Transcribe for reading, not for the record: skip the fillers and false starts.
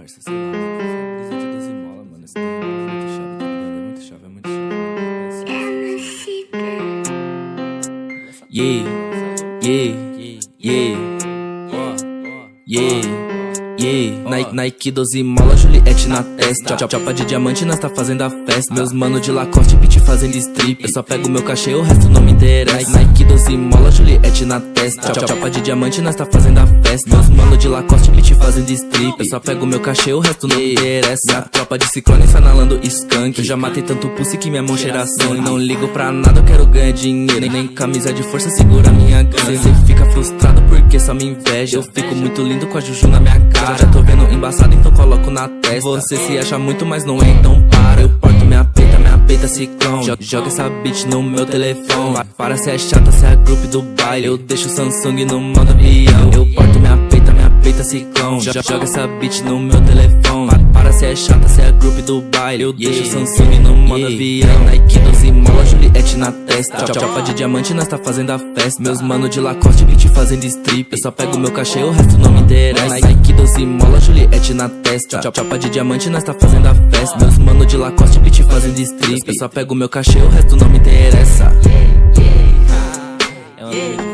parça, sei lá. Brisa de 12 mola, mano. Esse tempo é muito chave, tá ligado? É muito chave, é muito chave. Yeah, yeah, yeah. Yeah, Nike 12 mola, Juliette na testa. Chapa de diamante, nós tá fazendo a festa. Meus mano de Lacoste, beat fazendo strip. Eu só pego meu cachê, o resto não me interessa. Nike 12 mola, Juliette na testa. Chapa de diamante, nós tá fazendo a festa. Meus mano de Lacoste, beat fazendo strip. Eu só pego meu cachê, o resto não me interessa. Minha tropa de ciclone sanalando skunk. Eu já matei tanto pussy que minha mão cheira sangue. Não ligo pra nada, eu quero ganhar dinheiro. Nem camisa de força segura minha gana. Cê fica frustrado porque só me inveja. Eu fico muito lindo com a juju na minha cara. Já tô vendo embaçado, então coloco na testa. Você se acha muito, mas não é, então para. Eu porto minha peita ciclone. Joga essa bitch no meu telefone. Para, cê é chata, cê é grupo do baile. Eu deixo o Samsung no modo avião. Eu porto minha peita ciclone. Joga essa bitch no meu telefone. Para, cê é chata, cê é grupo do baile. Eu deixo o Samsung no modo avião. Nike 12 mola, Juliette na testa. Chapa de diamante, nós tá fazendo a festa. Meus mano de Lacoste, beat fazendo strip. Eu só pego meu cachê, o resto não me interessa. Nike 12 mola, Juliette na testa. Chapa de diamante, nós tá fazendo a festa. Meus mano de Lacoste, beat fazendo strip. Eu só pego meu cachê, o resto não me interessa. É